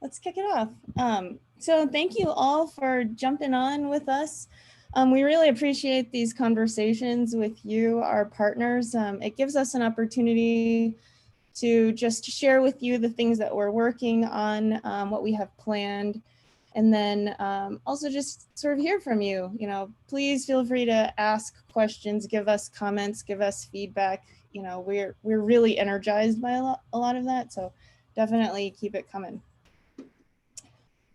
let's kick it off. So thank you all for jumping on with us. We really appreciate these conversations with you, our partners. It gives us an opportunity to just share with you the things that we're working on, what we have planned, and then also just sort of hear from you. You know, please feel free to ask questions, give us comments, give us feedback. You know, we're really energized by a lot of that, so definitely keep it coming.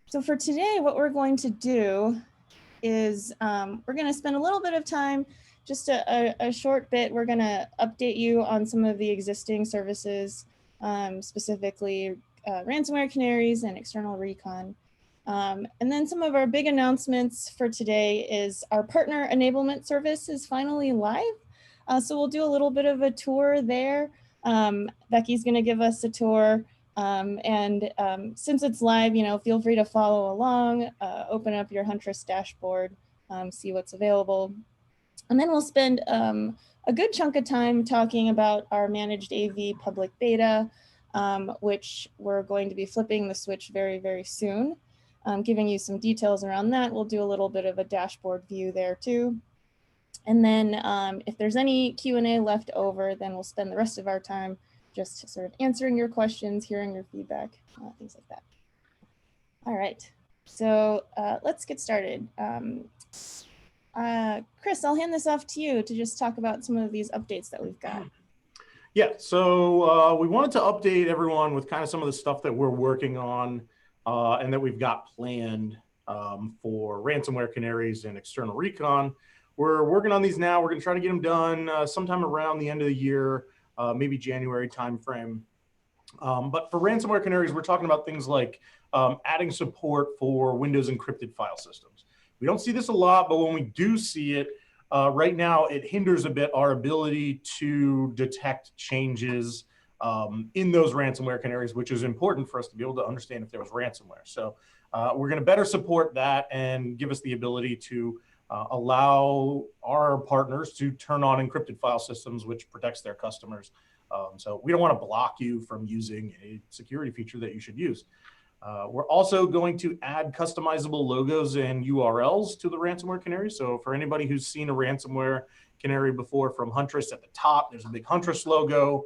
So for today, what we're going to do is we're going to spend a little bit of time, just a short bit. We're going to update you on some of the existing services, specifically ransomware canaries and external recon. And then some of our big announcements for today is our partner enablement service is finally live. So we'll do a little bit of a tour there. Becky's going to give us a tour. Since it's live, you know, feel free to follow along, open up your Huntress dashboard, see what's available. And then we'll spend a good chunk of time talking about our managed AV public beta, which we're going to be flipping the switch very, very soon. Giving you some details around that. We'll do a little bit of a dashboard view there too. And then if there's any Q&A left over, then we'll spend the rest of our time just sort of answering your questions, hearing your feedback, things like that. All right, so let's get started. Chris, I'll hand this off to you to just talk about some of these updates that we've got. Yeah, so we wanted to update everyone with kind of some of the stuff that we're working on and that we've got planned for ransomware canaries and external recon. We're working on these now. We're going to try to get them done sometime around the end of the year. Maybe January timeframe. But for ransomware canaries, we're talking about things like adding support for Windows encrypted file systems. We don't see this a lot, but when we do see it, right now it hinders a bit our ability to detect changes in those ransomware canaries, which is important for us to be able to understand if there was ransomware. So we're going to better support that and give us the ability to allow our partners to turn on encrypted file systems, which protects their customers. So we don't want to block you from using a security feature that you should use. We're also going to add customizable logos and URLs to the ransomware canary. So for anybody who's seen a ransomware canary before from Huntress, at the top, there's a big Huntress logo.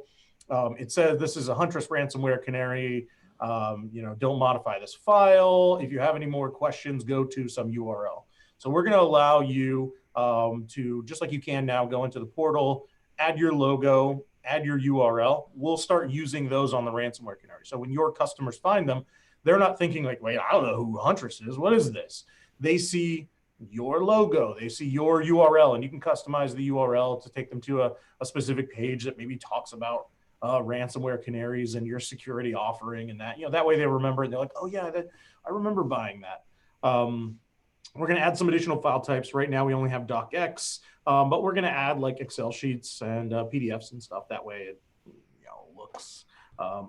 It says this is a Huntress ransomware canary. You know, don't modify this file. If you have any more questions, go to some URL. So we're going to allow you to, just like you can now, go into the portal, add your logo, add your URL. We'll start using those on the ransomware canary. So when your customers find them, they're not thinking like, wait, I don't know who Huntress is. What is this? They see your logo, they see your URL, and you can customize the URL to take them to a specific page that maybe talks about ransomware canaries and your security offering and that. You know, that way they remember it. They're like, oh yeah, I remember buying that. We're going to add some additional file types. Right now, we only have docx, but we're going to add like Excel sheets and PDFs and stuff. That way, it looks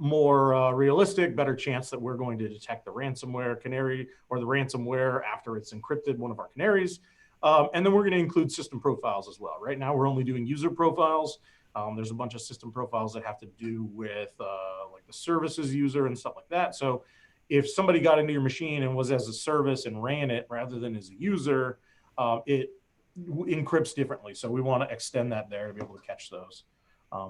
more realistic, better chance that we're going to detect the ransomware canary or the ransomware after it's encrypted one of our canaries. And then we're going to include system profiles as well. Right now, we're only doing user profiles. There's a bunch of system profiles that have to do with like the services user and stuff like that. So if somebody got into your machine and was as a service and ran it rather than as a user, it encrypts differently. So we want to extend that there to be able to catch those.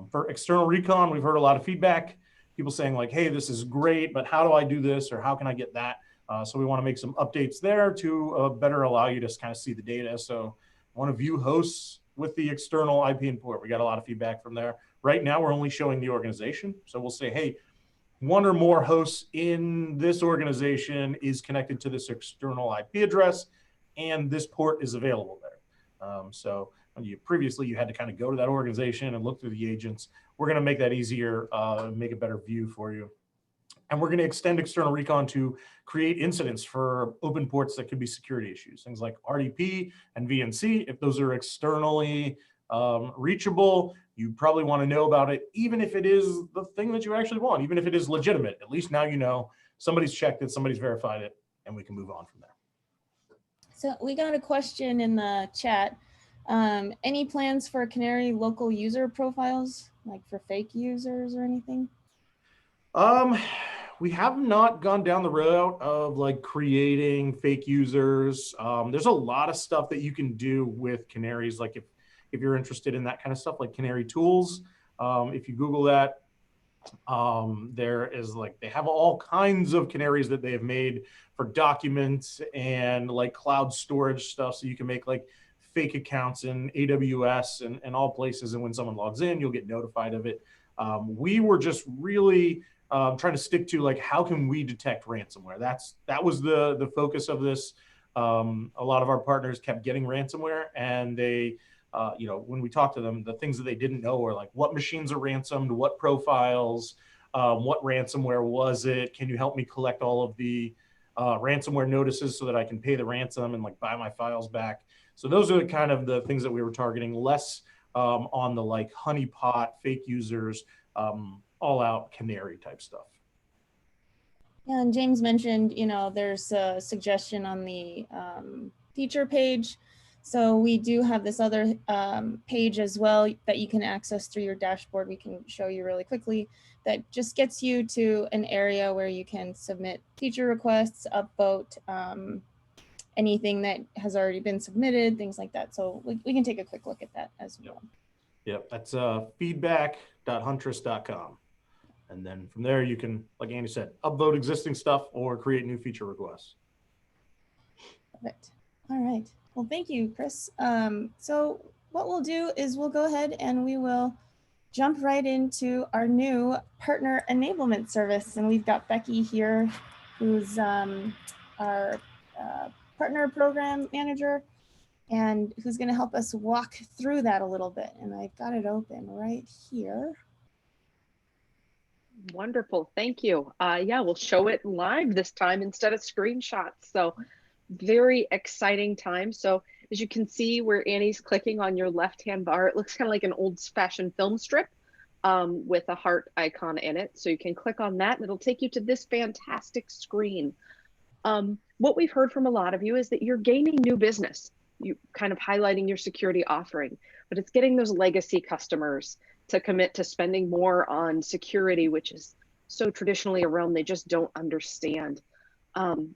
For external recon, we've heard a lot of feedback. People saying like, hey, this is great, but how do I do this? Or how can I get that? So we want to make some updates there to better allow you to kind of see the data. So I want to view hosts with the external IP import. We got a lot of feedback from there. Right now, we're only showing the organization. So we'll say, hey, one or more hosts in this organization is connected to this external IP address, and this port is available there. So previously, you had to kind of go to that organization and look through the agents. We're going to make that easier, make a better view for you. And we're going to extend external recon to create incidents for open ports that could be security issues, things like RDP and VNC. If those are externally reachable, you probably want to know about it, even if it is the thing that you actually want, even if it is legitimate. At least now you know somebody's checked it, somebody's verified it, and we can move on from there. So we got a question in the chat. Any plans for Canary local user profiles, like for fake users or anything? We have not gone down the route of like creating fake users. There's a lot of stuff that you can do with canaries. Like if you're interested in that kind of stuff, like Canary Tools, if you Google that, there is like they have all kinds of canaries that they have made for documents and like cloud storage stuff, so you can make like fake accounts in AWS and all places, and when someone logs in you'll get notified of it. We were just really trying to stick to like how can we detect ransomware. That was the focus of this. A lot of our partners kept getting ransomware, and they when we talked to them, the things that they didn't know were like what machines are ransomed, what profiles, what ransomware was it? Can you help me collect all of the ransomware notices so that I can pay the ransom and like buy my files back? So those are kind of the things that we were targeting, less on the like honeypot, fake users, all out canary type stuff. Yeah, and James mentioned, there's a suggestion on the feature page. So we do have this other page as well that you can access through your dashboard. We can show you really quickly that just gets you to an area where you can submit feature requests, upvote anything that has already been submitted, things like that. So we can take a quick look at that as well. Yep, that's feedback.huntress.com. And then from there, you can, like Andy said, upvote existing stuff or create new feature requests. Perfect. All right. Well, thank you, Chris. So what we'll do is we'll go ahead and we will jump right into our new partner enablement service. And we've got Becky here, who's our partner program manager, and who's going to help us walk through that a little bit. And I've got it open right here. Wonderful, thank you. Yeah, we'll show it live this time instead of screenshots. So very exciting time. So as you can see where Annie's clicking on your left-hand bar, it looks kind of like an old-fashioned film strip with a heart icon in it. So you can click on that and it'll take you to this fantastic screen. What we've heard from a lot of you is that you're gaining new business. You kind of highlighting your security offering, but it's getting those legacy customers to commit to spending more on security, which is so traditionally a realm they just don't understand.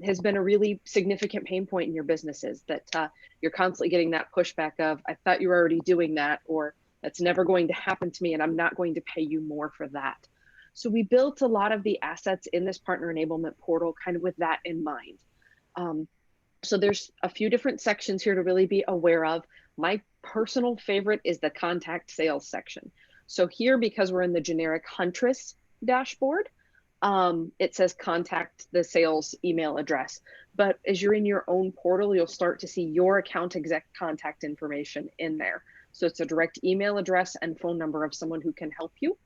Has been a really significant pain point in your businesses that you're constantly getting that pushback of, I thought you were already doing that, or that's never going to happen to me and I'm not going to pay you more for that. So we built a lot of the assets in this partner enablement portal kind of with that in mind. So there's a few different sections here to really be aware of. My personal favorite is the contact sales section. So here, because we're in the generic Huntress dashboard, it says contact the sales email address. But as you're in your own portal, you'll start to see your account exec contact information in there. So it's a direct email address and phone number of someone who can help you,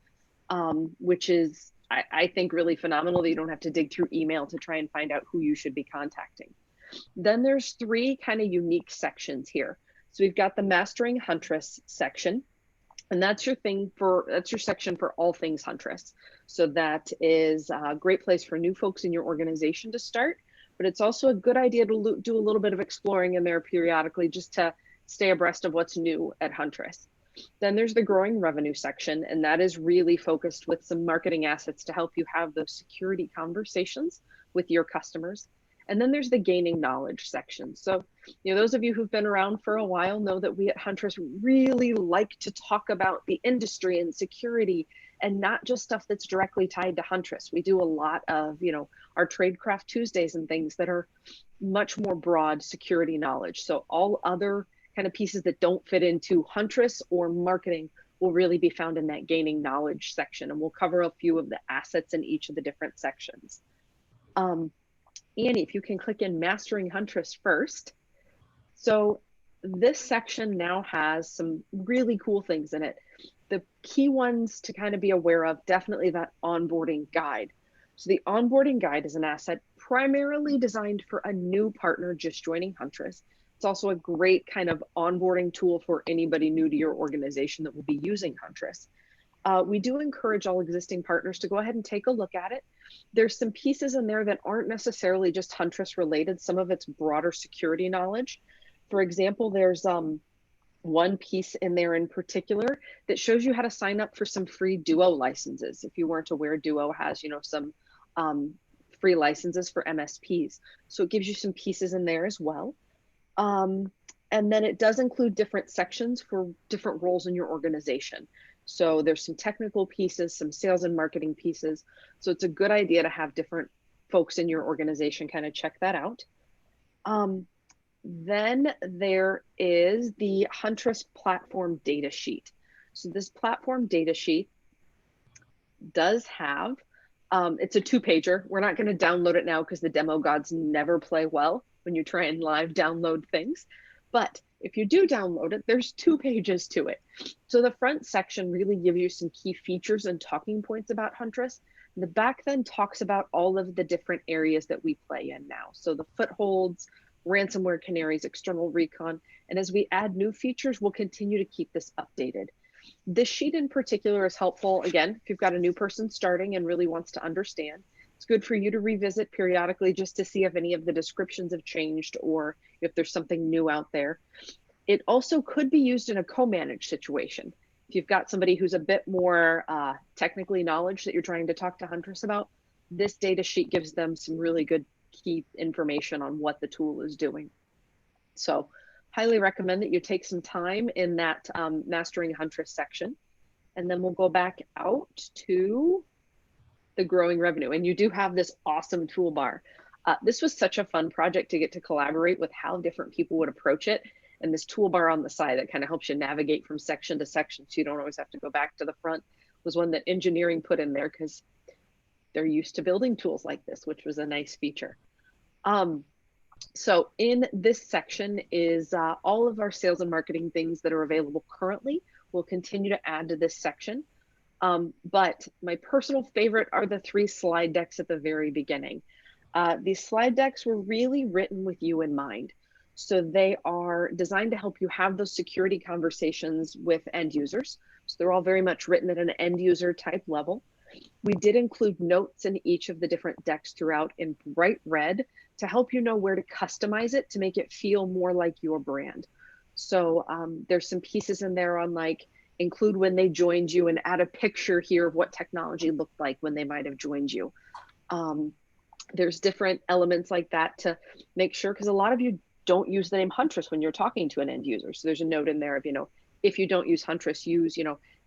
which is, I think, really phenomenal that you don't have to dig through email to try and find out who you should be contacting. Then there's three kind of unique sections here. So we've got the Mastering Huntress section, and that's your section for all things Huntress. So that is a great place for new folks in your organization to start, but it's also a good idea to do a little bit of exploring in there periodically just to stay abreast of what's new at Huntress. Then there's the Growing Revenue section, and that is really focused with some marketing assets to help you have those security conversations with your customers. And then there's the Gaining Knowledge section. So, those of you who've been around for a while know that we at Huntress really like to talk about the industry and security, and not just stuff that's directly tied to Huntress. We do a lot of, our Tradecraft Tuesdays and things that are much more broad security knowledge. So all other kind of pieces that don't fit into Huntress or marketing will really be found in that Gaining Knowledge section. And we'll cover a few of the assets in each of the different sections. Annie, if you can click in Mastering Huntress first. So this section now has some really cool things in it. The key ones to kind of be aware of, definitely that onboarding guide. So the onboarding guide is an asset primarily designed for a new partner just joining Huntress. It's also a great kind of onboarding tool for anybody new to your organization that will be using Huntress. We do encourage all existing partners to go ahead and take a look at it. There's some pieces in there that aren't necessarily just Huntress related. Some of it's broader security knowledge. For example, there's one piece in there in particular that shows you how to sign up for some free Duo licenses. If you weren't aware, Duo has, some free licenses for MSPs. So it gives you some pieces in there as well. And then it does include different sections for different roles in your organization. So there's some technical pieces, some sales and marketing pieces. So it's a good idea to have different folks in your organization kind of check that out. Then there is the Huntress platform data sheet. So this platform data sheet does have, it's a 2-pager. We're not going to download it now because the demo gods never play well when you try and live download things. But if you do download it, there's 2 pages to it. So the front section really gives you some key features and talking points about Huntress. The back then talks about all of the different areas that we play in now. So the footholds, ransomware canaries, external recon. And as we add new features, we'll continue to keep this updated. This sheet in particular is helpful, again, if you've got a new person starting and really wants to understand. It's good for you to revisit periodically just to see if any of the descriptions have changed or if there's something new out there. It also could be used in a co-managed situation. If you've got somebody who's a bit more technically knowledge that you're trying to talk to Huntress about, this data sheet gives them some really good key information on what the tool is doing. So highly recommend that you take some time in that Mastering Huntress section. And then we'll go back out to the growing revenue. And you do have this awesome toolbar. This was such a fun project to get to collaborate with how different people would approach it. And this toolbar on the side that kind of helps you navigate from section to section so you don't always have to go back to the front was one that engineering put in there because they're used to building tools like this, which was a nice feature. So in this section is all of our sales and marketing things that are available currently. We'll continue to add to this section. But my personal favorite are the 3 slide decks at the very beginning. These slide decks were really written with you in mind. So they are designed to help you have those security conversations with end users. So they're all very much written at an end user type level. We did include notes in each of the different decks throughout in bright red to help you know where to customize it to make it feel more like your brand. So there's some pieces in there on like include when they joined you and add a picture here of what technology looked like when they might have joined you. There's different elements like that to make sure, because a lot of you don't use the name Huntress when you're talking to an end user. So there's a note in there of, if you don't use Huntress, use,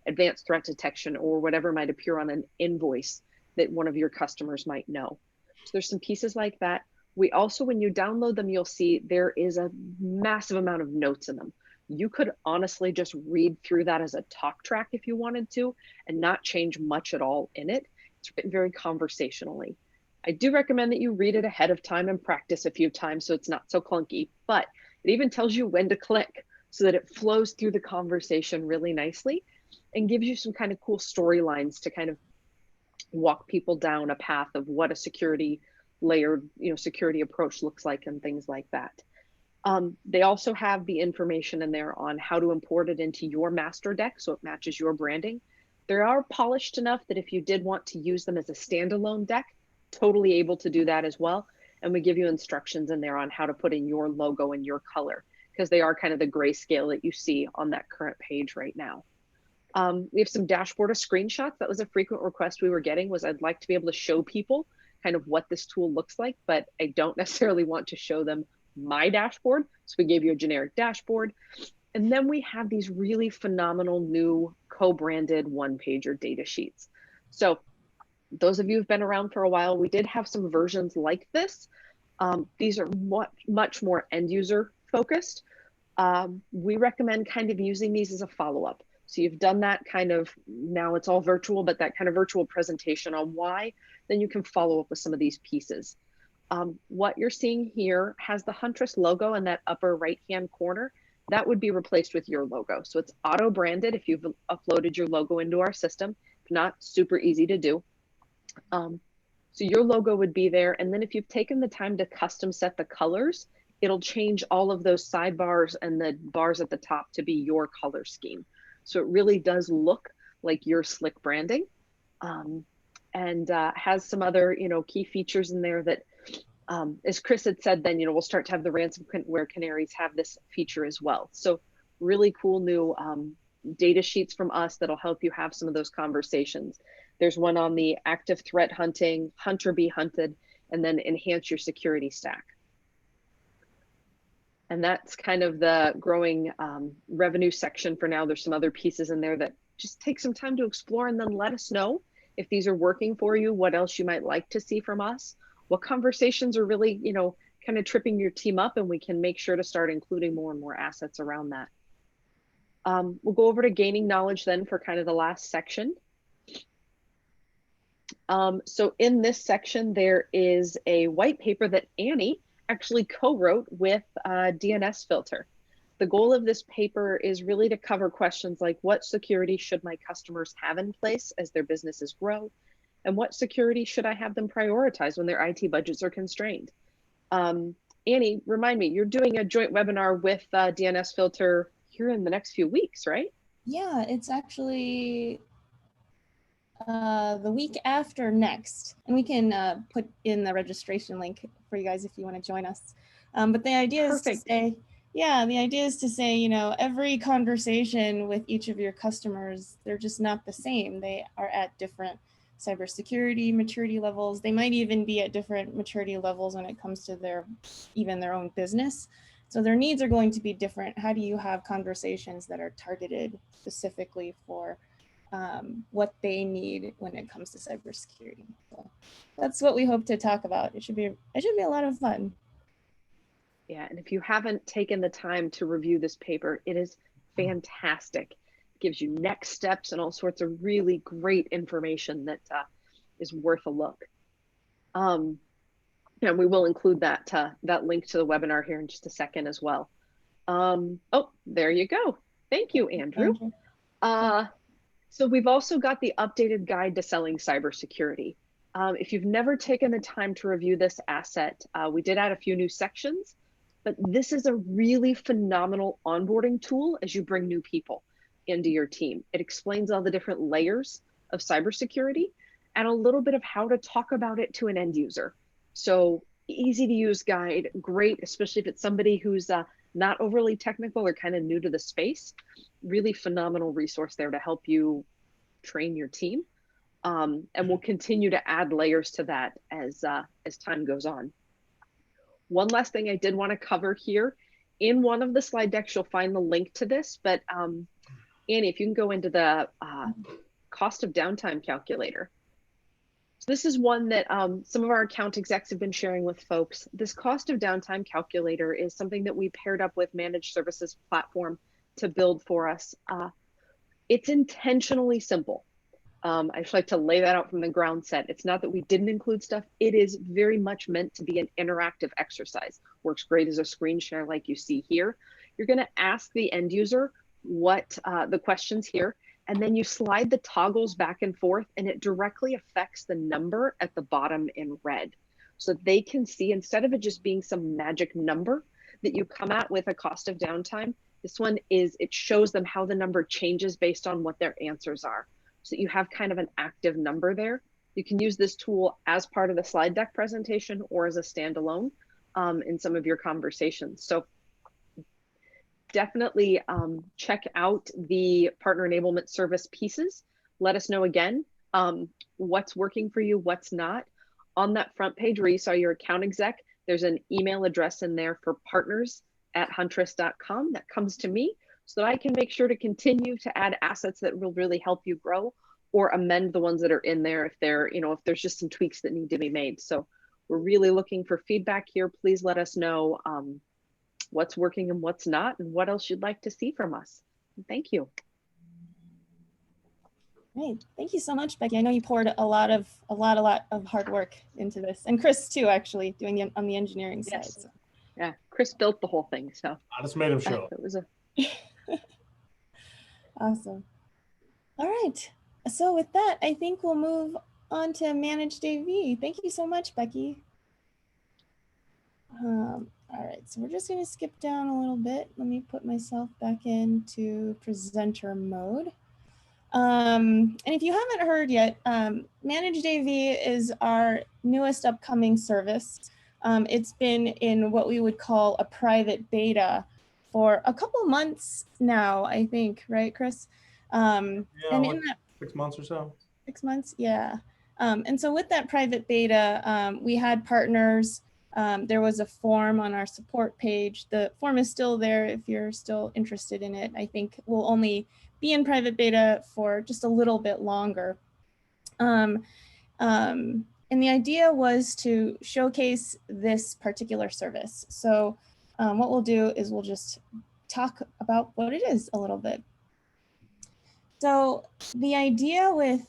advanced threat detection or whatever might appear on an invoice that one of your customers might know. So there's some pieces like that. We also, when you download them, you'll see there is a massive amount of notes in them. You could honestly just read through that as a talk track if you wanted to and not change much at all in it. It's written very conversationally. I do recommend that you read it ahead of time and practice a few times so it's not so clunky, but it even tells you when to click so that it flows through the conversation really nicely and gives you some kind of cool storylines to kind of walk people down a path of what a security layered, security approach looks like and things like that. They also have the information in there on how to import it into your master deck so it matches your branding. They are polished enough that if you did want to use them as a standalone deck, totally able to do that as well. And we give you instructions in there on how to put in your logo and your color, because they are kind of the grayscale that you see on that current page right now. We have some dashboard of screenshots. That was a frequent request we were getting, was I'd like to be able to show people kind of what this tool looks like, but I don't necessarily want to show them my dashboard. So we gave you a generic dashboard. And then we have these really phenomenal new co-branded one-pager data sheets. So those of you who've been around for a while, we did have some versions like this. These are much more end user focused. We recommend kind of using these as a follow-up. So you've done that kind of, now it's all virtual, but that kind of virtual presentation on why, then you can follow up with some of these pieces. What you're seeing here has the Huntress logo in that upper right-hand corner. That would be replaced with your logo. So it's auto-branded if you've uploaded your logo into our system. If not, super easy to do. So your logo would be there. And then if you've taken the time to custom set the colors, it'll change all of those sidebars and the bars at the top to be your color scheme. So it really does look like your slick branding, and has some other, key features in there that, as Chris had said, then, we'll start to have the ransomware canaries have this feature as well. So really cool new data sheets from us that'll help you have some of those conversations. There's one on the active threat hunting, hunt or be hunted, and then enhance your security stack. And that's kind of the growing revenue section for now. There's some other pieces in there that just take some time to explore, and then let us know if these are working for you, what else you might like to see from us, what conversations are really, you know, kind of tripping your team up, and we can make sure to start including more and more assets around that. We'll go over to gaining knowledge then for kind of the last section. So in this section, there is a white paper that Annie actually co-wrote with DNS Filter. The goal of this paper is really to cover questions like, what security should my customers have in place as their businesses grow? And what security should I have them prioritize when their IT budgets are constrained? Annie, remind me, you're doing a joint webinar with DNS Filter here in the next few weeks, right? Yeah, it's actually the week after next, and we can put in the registration link for you guys if you want to join us. But the idea is to say, yeah, the idea is to say, you know, every conversation with each of your customers, they're just not the same. They are at different cybersecurity maturity levels. They might even be at different maturity levels when it comes to their own business. So their needs are going to be different. How do you have conversations that are targeted specifically for what they need when it comes to cybersecurity? So that's what we hope to talk about. It should be a lot of fun. Yeah, and if you haven't taken the time to review this paper, it is fantastic. It gives you next steps and all sorts of really great information that is worth a look. And we will include that link to the webinar here in just a second as well. Oh, there you go. Thank you, Andrew. So we've also got the updated guide to selling cybersecurity. If you've never taken the time to review this asset, we did add a few new sections, but this is a really phenomenal onboarding tool as you bring new people into your team. It explains all the different layers of cybersecurity and a little bit of how to talk about it to an end user. So easy to use guide, great, especially if it's somebody who's not overly technical or kind of new to the space. Really phenomenal resource there to help you train your team. And we'll continue to add layers to that as time goes on. One last thing I did want to cover here. In one of the slide decks, you'll find the link to this, but Annie, if you can go into the cost of downtime calculator. So this is one that some of our account execs have been sharing with folks. This cost of downtime calculator is something that we paired up with Managed Services Platform to build for us. It's intentionally simple. I just like to lay that out from the ground set. It's not that we didn't include stuff. It is very much meant to be an interactive exercise. Works great as a screen share like you see here. You're going to ask the end user what the questions here, and then you slide the toggles back and forth, and it directly affects the number at the bottom in red. So they can see, instead of it just being some magic number that you come at with a cost of downtime, this one is, it shows them how the number changes based on what their answers are. So that you have kind of an active number there. You can use this tool as part of the slide deck presentation or as a standalone in some of your conversations. So definitely check out the partner enablement service pieces. Let us know again what's working for you, what's not. On that front page where you saw your account exec, there's an email address in there for partners@huntress.com that comes to me, so that I can make sure to continue to add assets that will really help you grow, or amend the ones that are in there if if there's just some tweaks that need to be made. So we're really looking for feedback here. Please let us know what's working and what's not, and what else you'd like to see from us. Thank you. Great, thank you so much, Becky. I know you poured a lot of hard work into this, and Chris too, actually doing on the engineering side. Yes. So. Yeah, Chris built the whole thing, so I just made him show up. It was a awesome. All right. So with that, I think we'll move on to Managed AV. Thank you so much, Becky. All right, so we're just going to skip down a little bit. Let me put myself back into presenter mode. And if you haven't heard yet, Managed AV is our newest upcoming service. It's been in what we would call a private beta for a couple months now, I think, right, Chris? Yeah, and like in that 6 months or so. 6 months. Yeah. And so with that private beta, we had partners. There was a form on our support page. The form is still there if you're still interested in it. I think we'll only be in private beta for just a little bit longer. And the idea was to showcase this particular service. So what we'll do is we'll just talk about what it is a little bit. So the idea with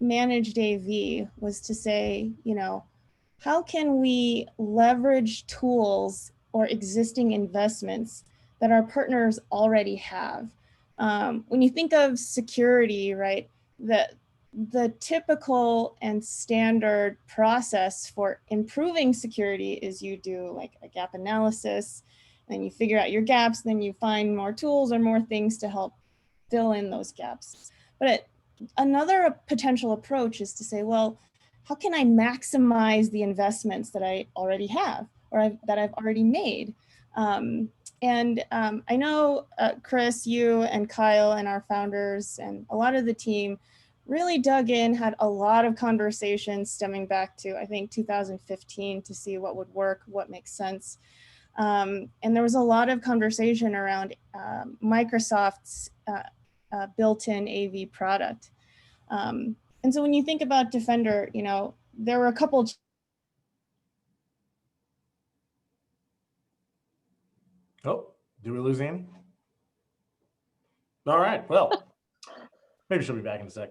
managed AV was to say, you know, how can we leverage tools or existing investments that our partners already have? When you think of security, right, the typical and standard process for improving security is you do like a gap analysis, then you figure out your gaps, then you find more tools or more things to help fill in those gaps. But another potential approach is to say, well, how can I maximize the investments that I already have or that I've already made? I know Chris, you and Kyle and our founders and a lot of the team really dug in, had a lot of conversations stemming back to, I think, 2015 to see what would work, what makes sense. And there was a lot of conversation around Microsoft's built-in AV product. And so when you think about Defender, you know, there were a couple. Oh, did we lose Annie? All right, well, maybe she'll be back in a sec.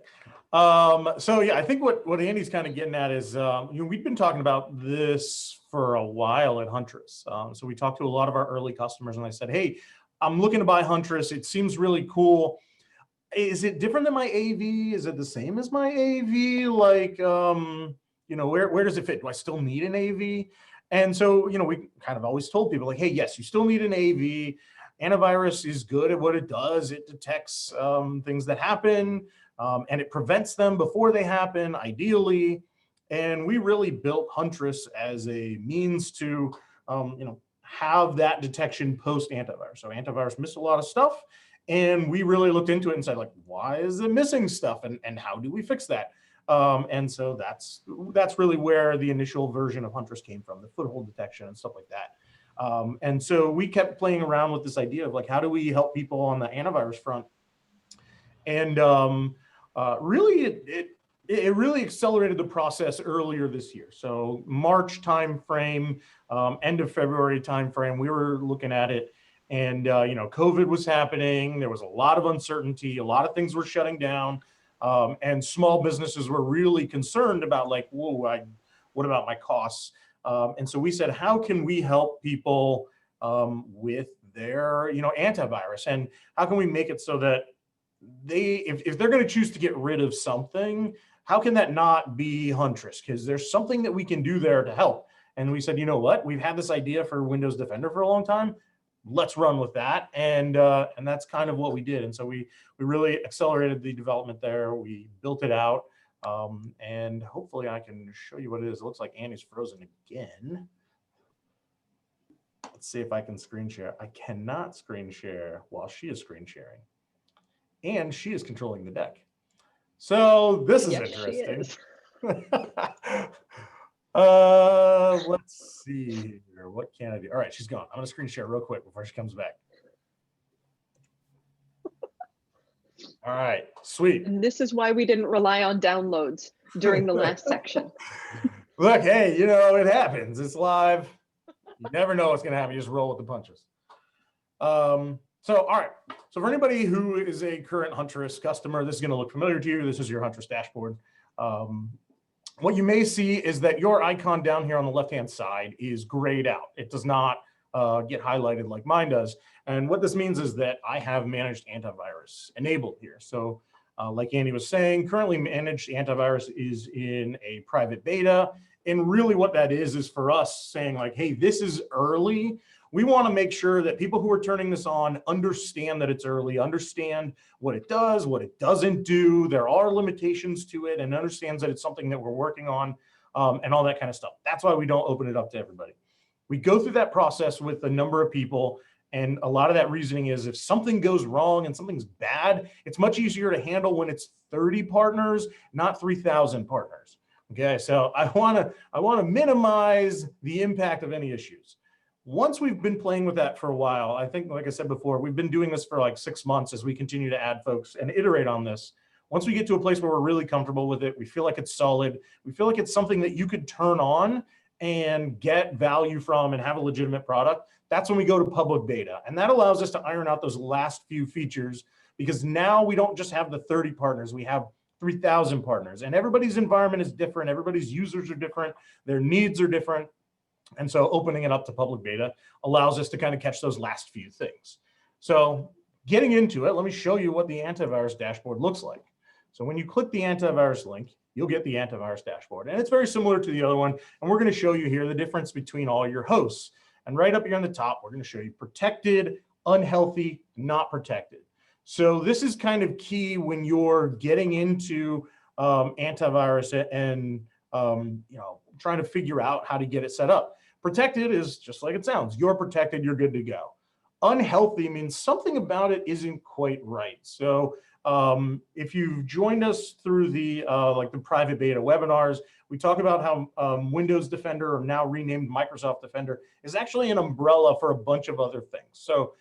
So yeah, I think what Andy's kind of getting at is, you know, we've been talking about this for a while at Huntress. So we talked to a lot of our early customers and I said, hey, I'm looking to buy Huntress. It seems really cool. Is it different than my AV? Is it the same as my AV? Like, you know, where does it fit? Do I still need an AV? And so, you know, we kind of always told people like, hey, yes, you still need an AV. Antivirus is good at what it does. It detects things that happen and it prevents them before they happen, ideally. And we really built Huntress as a means to, you know, have that detection post antivirus. So antivirus missed a lot of stuff. And we really looked into it and said, like, why is it missing stuff? And how do we fix that? And so that's really where the initial version of Huntress came from, the foothold detection and stuff like that. And so we kept playing around with this idea of like, how do we help people on the antivirus front? And really, it really accelerated the process earlier this year. So March timeframe, end of February timeframe, we were looking at it. And, you know, COVID was happening. There was a lot of uncertainty. A lot of things were shutting down. And small businesses were really concerned about like, whoa, what about my costs? And so we said, how can we help people with their, you know, antivirus? And how can we make it so that if they're going to choose to get rid of something, how can that not be Huntress? Because there's something that we can do there to help. And we said, you know what? We've had this idea for Windows Defender for a long time. Let's run with that. And that's kind of what we did. And so we really accelerated the development there. We built it out. And hopefully I can show you what it is. It looks like Annie's frozen again. Let's see if I can screen share. I cannot screen share while she is screen sharing. And she is controlling the deck. So this is interesting. Let's see here. What can I do? All right, she's gone. I'm gonna screen share real quick before she comes back. All right, sweet. And this is why we didn't rely on downloads during the last section. Look, hey, you know, it happens. It's live. You never know what's gonna happen. You just roll with the punches. So, all right. So for anybody who is a current Huntress customer, this is gonna look familiar to you. This is your Huntress dashboard. What you may see is that your icon down here on the left-hand side is grayed out. It does not get highlighted like mine does. And what this means is that I have managed antivirus enabled here. So like Andy was saying, currently managed antivirus is in a private beta. And really what that is for us saying like, hey, this is early. We want to make sure that people who are turning this on understand that it's early, understand what it does, what it doesn't do. There are limitations to it, and understands that it's something that we're working on and all that kind of stuff. That's why we don't open it up to everybody. We go through that process with a number of people, And a lot of that reasoning is if something goes wrong and something's bad, it's much easier to handle when it's 30 partners, not 3,000 partners. Okay, so I wanna minimize the impact of any issues. Once we've been playing with that for a while, I think, like I said before, we've been doing this for like 6 months as we continue to add folks and iterate on this. Once we get to a place where we're really comfortable with it, we feel like it's solid, we feel like it's something that you could turn on and get value from and have a legitimate product, that's when we go to public beta. And that allows us to iron out those last few features, because now we don't just have the 30 partners, we have 3,000 partners, and everybody's environment is different, everybody's users are different, their needs are different. And so opening it up to public beta allows us to kind of catch those last few things. So getting into it, let me show you what the antivirus dashboard looks like. So when you click the antivirus link, you'll get the antivirus dashboard. And it's very similar to the other one. And we're going to show you here the difference between all your hosts. And right up here on the top, we're going to show you protected, unhealthy, not protected. So this is kind of key when you're getting into antivirus and trying to figure out how to get it set up. Protected is just like it sounds. You're protected, you're good to go. Unhealthy means something about it isn't quite right. So if you've joined us through the the private beta webinars, we talk about how Windows Defender, or now renamed Microsoft Defender, is actually an umbrella for a bunch of other things. So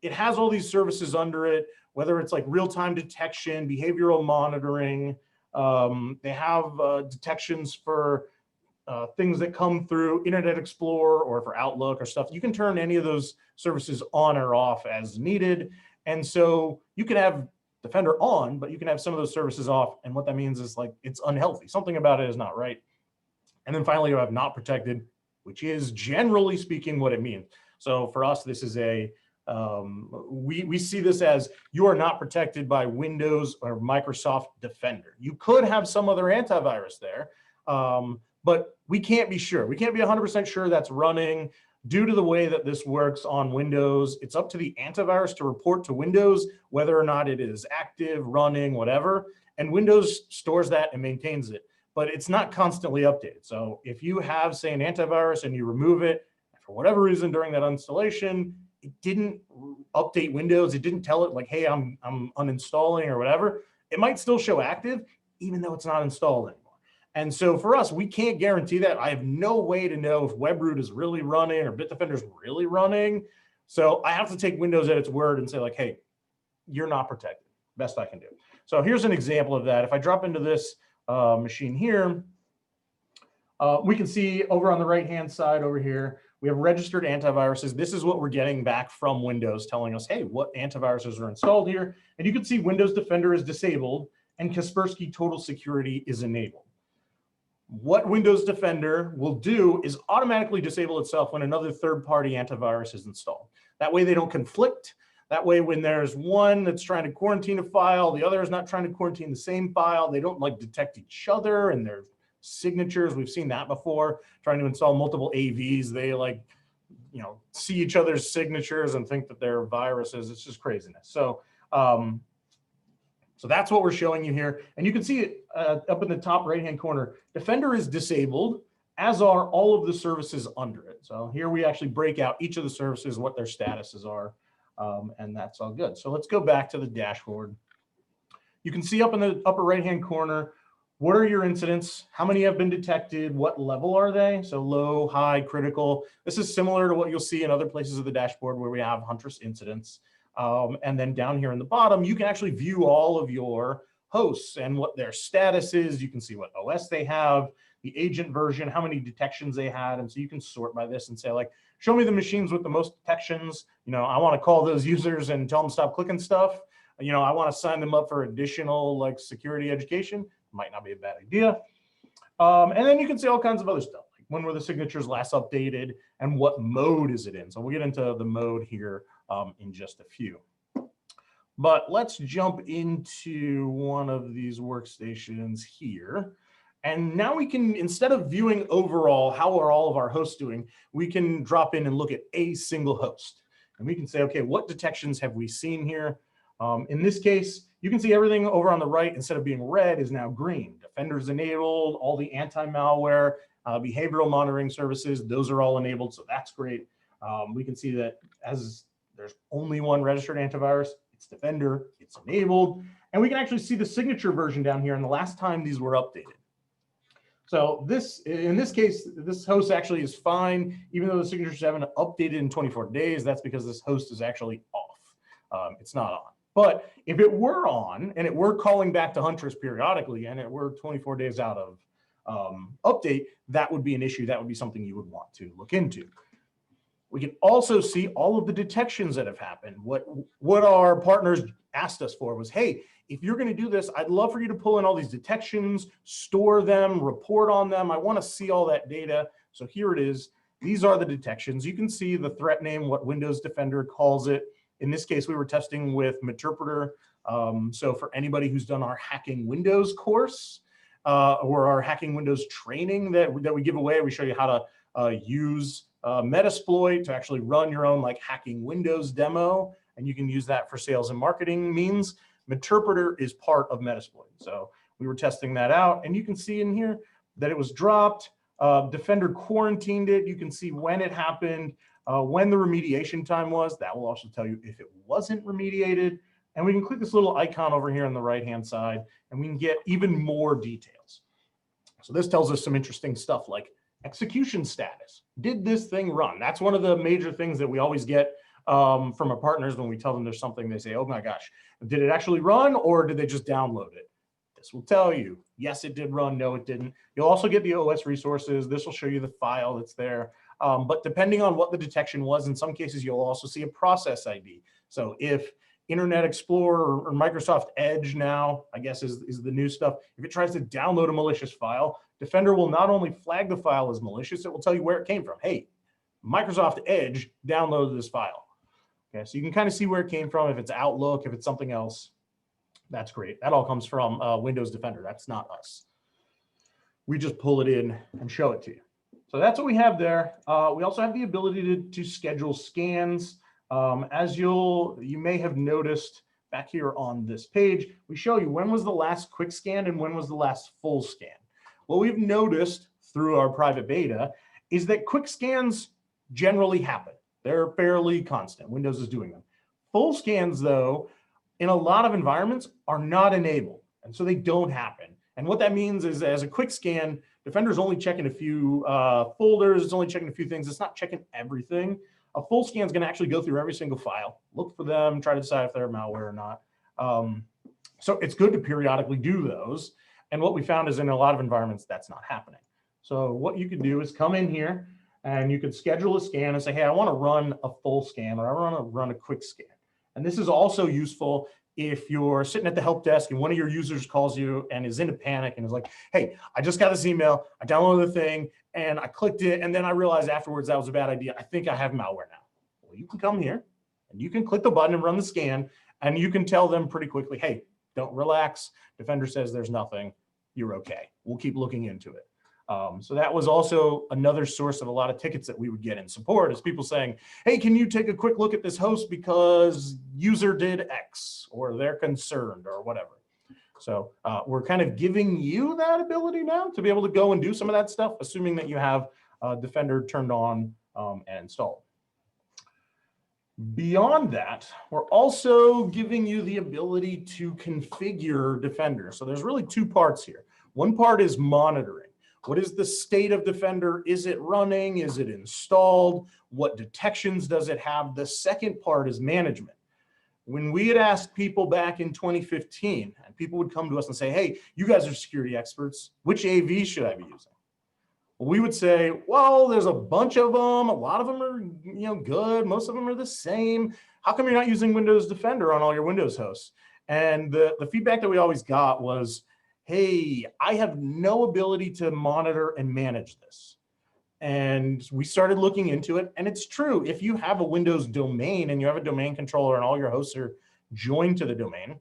it has all these services under it, whether it's like real-time detection, behavioral monitoring. They have detections for things that come through Internet Explorer or for Outlook or stuff. You can turn any of those services on or off as needed. And so you can have Defender on, but you can have some of those services off. And what that means is like it's unhealthy. Something about it is not right. And then finally, you have not protected, which is generally speaking what it means. So for us, this is a, we see this as you are not protected by Windows or Microsoft Defender. You could have some other antivirus there, but we can't be sure. We can't be 100% sure that's running. Due to the way that this works on Windows, it's up to the antivirus to report to Windows whether or not it is active, running, whatever. And Windows stores that and maintains it, but it's not constantly updated. So if you have, say, an antivirus and you remove it, for whatever reason during that installation, it didn't update Windows, it didn't tell it like, hey, I'm uninstalling or whatever, it might still show active even though it's not installed anymore. And so for us, we can't guarantee that. I have no way to know if WebRoot is really running or Bitdefender is really running. So I have to take Windows at its word and say like, hey, you're not protected, best I can do. So here's an example of that. If I drop into this machine here, we can see over on the right-hand side over here, we have registered antiviruses. This is what we're getting back from Windows telling us, hey, what antiviruses are installed here. And you can see Windows Defender is disabled and Kaspersky Total Security is enabled. What Windows Defender will do is automatically disable itself when another third-party antivirus is installed. That way they don't conflict. That way when there's one that's trying to quarantine a file, the other is not trying to quarantine the same file, they don't like detect each other and their signatures. We've seen that before, trying to install multiple AVs. They like, see each other's signatures and think that they're viruses. It's just craziness. So, so that's what we're showing you here. And you can see it up in the top right-hand corner. Defender is disabled, as are all of the services under it. So here we actually break out each of the services, what their statuses are, and that's all good. So let's go back to the dashboard. You can see up in the upper right-hand corner, what are your incidents? How many have been detected? What level are they? So low, high, critical. This is similar to what you'll see in other places of the dashboard where we have Huntress incidents. And then down here in the bottom, you can actually view all of your hosts and what their status is. You can see what OS they have, the agent version, how many detections they had. And so you can sort by this and say like, show me the machines with the most detections. I want to call those users and tell them stop clicking stuff. I want to sign them up for additional like security education. Might not be a bad idea. And then you can see all kinds of other stuff. Like when were the signatures last updated and what mode is it in? So we'll get into the mode here in just a few. But let's jump into one of these workstations here. And now we can, instead of viewing overall, how are all of our hosts doing, we can drop in and look at a single host. And we can say, okay, what detections have we seen here? In this case, you can see everything over on the right, instead of being red, is now green. Defender's enabled, all the anti-malware, behavioral monitoring services, those are all enabled, so that's great. We can see that as there's only one registered antivirus, it's Defender, it's enabled, and we can actually see the signature version down here and the last time these were updated. So this, in this case, this host actually is fine, even though the signatures haven't updated in 24 days. That's because this host is actually off. It's not on. But if it were on and it were calling back to Huntress periodically and it were 24 days out of update, that would be an issue. That would be something you would want to look into. We can also see all of the detections that have happened. What our partners asked us for was, hey, if you're going to do this, I'd love for you to pull in all these detections, store them, report on them. I want to see all that data. So here it is. These are the detections. You can see the threat name, what Windows Defender calls it. In this case, we were testing with Meterpreter. So for anybody who's done our Hacking Windows course or our Hacking Windows training that we give away, we show you how to use Metasploit to actually run your own like Hacking Windows demo. And you can use that for sales and marketing means. Meterpreter is part of Metasploit. So we were testing that out. And you can see in here that it was dropped. Defender quarantined it. You can see when it happened, when the remediation time was. That will also tell you if it wasn't remediated. And we can click this little icon over here on the right-hand side, and we can get even more details. So this tells us some interesting stuff like execution status. Did this thing run? That's one of the major things that we always get from our partners when we tell them there's something. They say, oh my gosh, did it actually run or did they just download it? This will tell you, yes, it did run, no, it didn't. You'll also get the OS resources. This will show you the file that's there. But depending on what the detection was, in some cases, you'll also see a process ID. So if Internet Explorer or Microsoft Edge now, I guess is the new stuff, if it tries to download a malicious file, Defender will not only flag the file as malicious, it will tell you where it came from. Hey, Microsoft Edge downloaded this file. Okay, so you can kind of see where it came from. If it's Outlook, if it's something else, that's great. That all comes from Windows Defender. That's not us. We just pull it in and show it to you. So that's what we have there. We also have the ability to schedule scans. As you may have noticed back here on this page, we show you when was the last quick scan and when was the last full scan. What we've noticed through our private beta is that quick scans generally happen. They're fairly constant. Windows is doing them. Full scans, though, in a lot of environments are not enabled, and so they don't happen. And what that means is as a quick scan, Defender's only checking a few folders, it's only checking a few things, it's not checking everything. A full scan is going to actually go through every single file, look for them, try to decide if they're malware or not. So it's good to periodically do those. And what we found is in a lot of environments, that's not happening. So what you can do is come in here and you can schedule a scan and say, hey, I want to run a full scan or I want to run a quick scan. And this is also useful if you're sitting at the help desk and one of your users calls you and is in a panic and is like, hey, I just got this email, I downloaded the thing and I clicked it and then I realized afterwards that was a bad idea. I think I have malware now. Well, you can come here and you can click the button and run the scan and you can tell them pretty quickly, hey, don't relax. Defender says there's nothing, you're okay. We'll keep looking into it. So that was also another source of a lot of tickets that we would get in support is people saying, hey, can you take a quick look at this host because user did X or they're concerned or whatever. So we're kind of giving you that ability now to be able to go and do some of that stuff, assuming that you have Defender turned on and installed. Beyond that, we're also giving you the ability to configure Defender. So there's really two parts here. One part is monitoring. What is the state of Defender? Is it running? Is it installed? What detections does it have? The second part is management. When we had asked people back in 2015, and people would come to us and say, hey, you guys are security experts, which AV should I be using? Well, we would say, well, there's a bunch of them. A lot of them are good. Most of them are the same. How come you're not using Windows Defender on all your Windows hosts? And the feedback that we always got was, hey, I have no ability to monitor and manage this. And we started looking into it. And it's true. If you have a Windows domain and you have a domain controller and all your hosts are joined to the domain,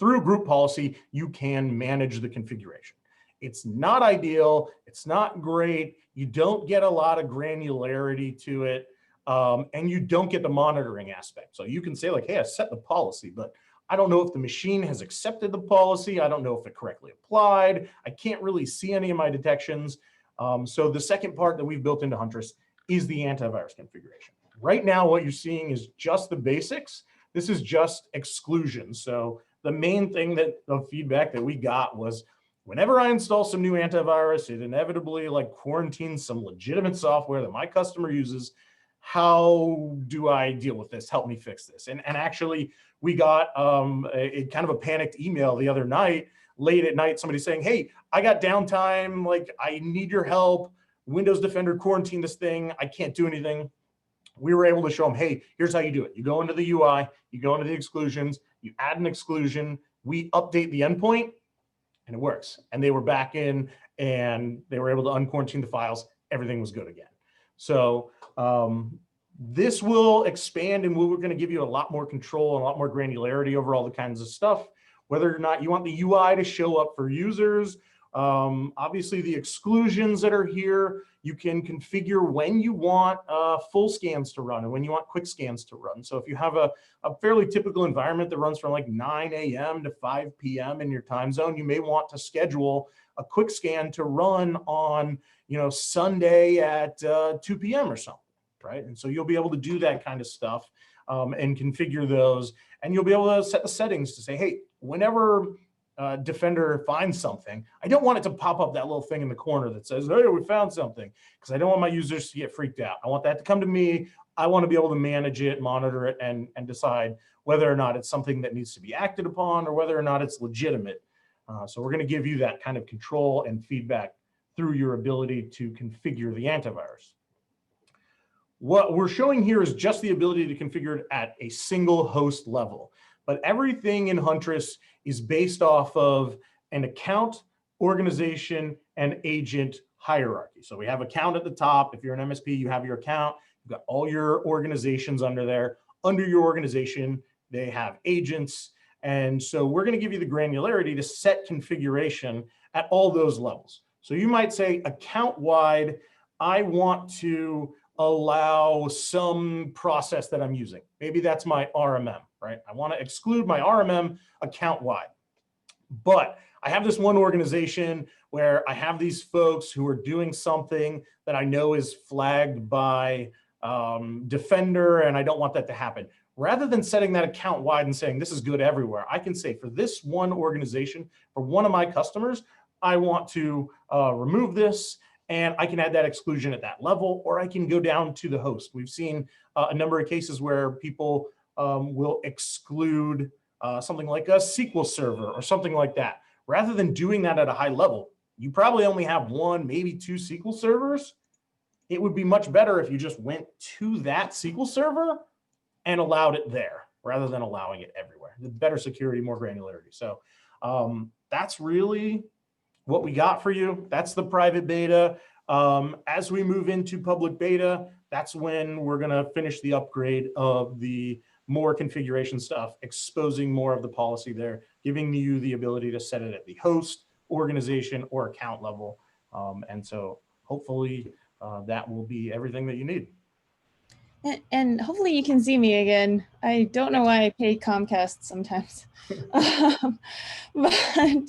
through group policy, you can manage the configuration. It's not ideal. It's not great. You don't get a lot of granularity to it. And you don't get the monitoring aspect. So you can say like, hey, I set the policy, but I don't know if the machine has accepted the policy. I don't know if it correctly applied. I can't really see any of my detections. So the second part that we've built into Huntress is the antivirus configuration. Right now, what you're seeing is just the basics. This is just exclusions. So the main thing of feedback that we got was, whenever I install some new antivirus, it inevitably like quarantines some legitimate software that my customer uses. How do I deal with this? Help me fix this. And actually, we got a kind of a panicked email the other night, late at night, somebody saying, hey, I got downtime, like I need your help. Windows Defender quarantined this thing. I can't do anything. We were able to show them, hey, here's how you do it. You go into the UI, you go into the exclusions, you add an exclusion, we update the endpoint, and it works. And they were back in and they were able to unquarantine the files. Everything was good again. So this will expand, and we're going to give you a lot more control and a lot more granularity over all the kinds of stuff, whether or not you want the UI to show up for users. Obviously, the exclusions that are here, you can configure when you want full scans to run and when you want quick scans to run. So if you have a fairly typical environment that runs from like 9 a.m. to 5 p.m. in your time zone, you may want to schedule a quick scan to run on, Sunday at 2 p.m. or something, right? And so you'll be able to do that kind of stuff and configure those, and you'll be able to set the settings to say, hey, whenever Defender finds something, I don't want it to pop up that little thing in the corner that says, hey, we found something, because I don't want my users to get freaked out. I want that to come to me. I want to be able to manage it, monitor it, and decide whether or not it's something that needs to be acted upon or whether or not it's legitimate. So we're going to give you that kind of control and feedback through your ability to configure the antivirus. What we're showing here is just the ability to configure it at a single host level. But everything in Huntress is based off of an account, organization, and agent hierarchy. So we have account at the top. If you're an MSP, you have your account. You've got all your organizations under there. Under your organization, they have agents. And so we're going to give you the granularity to set configuration at all those levels. So you might say account-wide, I want to allow some process that I'm using. Maybe that's my RMM, right? I want to exclude my RMM account-wide. But I have this one organization where I have these folks who are doing something that I know is flagged by Defender, and I don't want that to happen. Rather than setting that account wide and saying this is good everywhere, I can say for this one organization, for one of my customers, I want to remove this, and I can add that exclusion at that level, or I can go down to the host. We've seen a number of cases where people will exclude something like a SQL server or something like that. Rather than doing that at a high level, you probably only have one, maybe two SQL servers. It would be much better if you just went to that SQL server and allowed it there rather than allowing it everywhere. The better security, more granularity. So that's really what we got for you. That's the private beta. As we move into public beta, that's when we're going to finish the upgrade of the more configuration stuff, exposing more of the policy there, giving you the ability to set it at the host, organization, or account level. And so hopefully that will be everything that you need. And hopefully you can see me again. I don't know why I pay Comcast sometimes. But